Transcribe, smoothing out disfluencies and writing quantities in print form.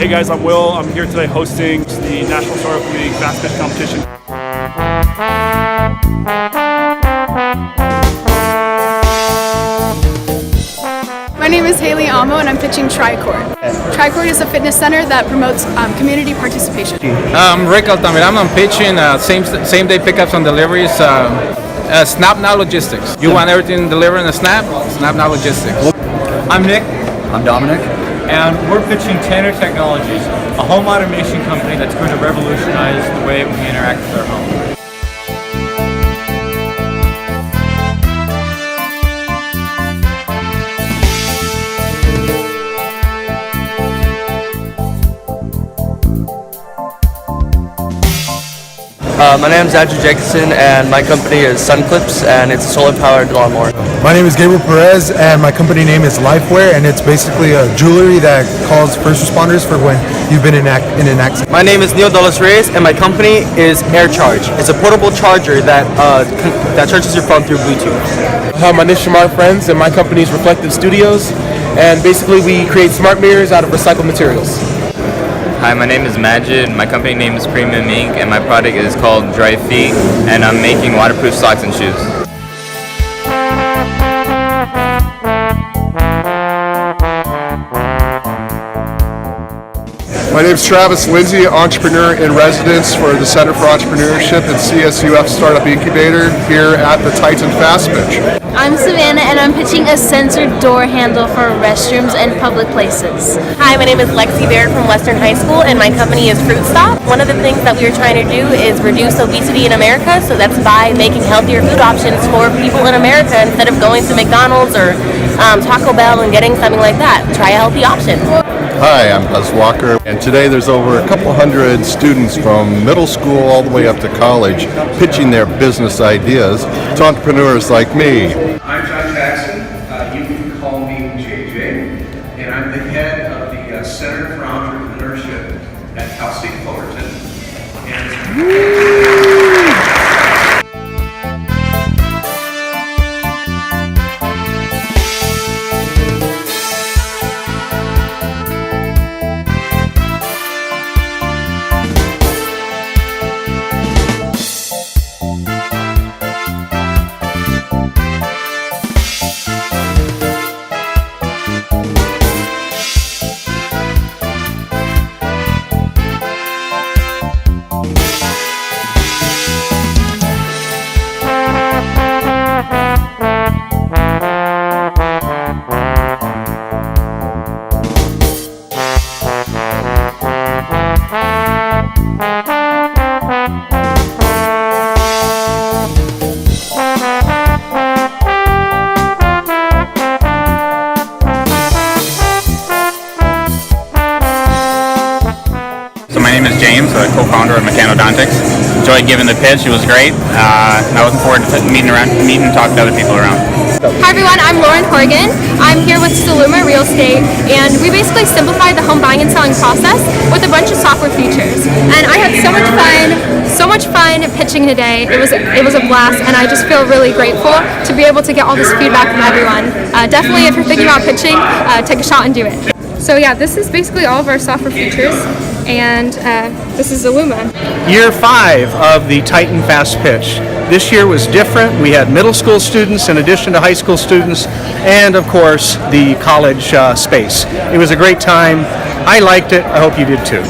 Hey guys, I'm Will. I'm here today hosting the National Startup League Fast Pitch Competition. My name is Haley Amo and I'm pitching Tricord. Tricord is a fitness center that promotes community participation. I'm Rick Altamirano. I'm pitching same day pickups and deliveries. Snap Now Logistics. You want everything delivered in a snap? Snap Now Logistics. I'm Nick. I'm Dominic. And we're pitching Tanner Technologies, a home automation company that's going to revolutionize the way we interact with our home. My name is Andrew Jacobson and my company is Sunclips and it's a solar-powered lawnmower. My name is Gabriel Perez and my company name is Lifeware and it's basically a jewelry that calls first responders for when you've been in an accident. My name is Neil Dulles Reyes and my company is AirCharge. It's a portable charger that charges your phone through Bluetooth. My name is Shamar Friends and my company is Reflective Studios, and basically we create smart mirrors out of recycled materials. Hi, my name is Majid, my company name is Premium Ink, and my product is called Dry Feet, and I'm making waterproof socks and shoes. My name is Travis Lindsay, entrepreneur in residence for the Center for Entrepreneurship and CSUF Startup Incubator here at the Titan Fast Pitch. I'm Savannah and I'm pitching a sensor door handle for restrooms and public places. Hi, my name is Lexi Baird from Western High School and my company is Fruit Stop. One of the things that we are trying to do is reduce obesity in America, so that's by making healthier food options for people in America instead of going to McDonald's or Taco Bell and getting something like that. Try a healthy option. Hi, I'm Buzz Walker, and today there's over a couple hundred students from middle school all the way up to college pitching their business ideas to entrepreneurs like me. I'm John Jackson. You can call me JJ, and I'm the head of the Center for Entrepreneurship at Cal State Fullerton. My name is James, a co-founder of Mechanodontics. Enjoyed giving the pitch, it was great. And I was looking forward to meeting and talking to other people around. Hi everyone, I'm Lauren Horgan. I'm here with Saluma Real Estate and we basically simplified the home buying and selling process with a bunch of software features. And I had so much fun pitching today. It was a blast and I just feel really grateful to be able to get all this feedback from everyone. Definitely if you're thinking about pitching, take a shot and do it. So yeah, this is basically all of our software features. And this is Illuma. Year 5 of the Titan Fast Pitch. This year was different. We had middle school students in addition to high school students, and of course the college space. It was a great time. I liked it. I hope you did too.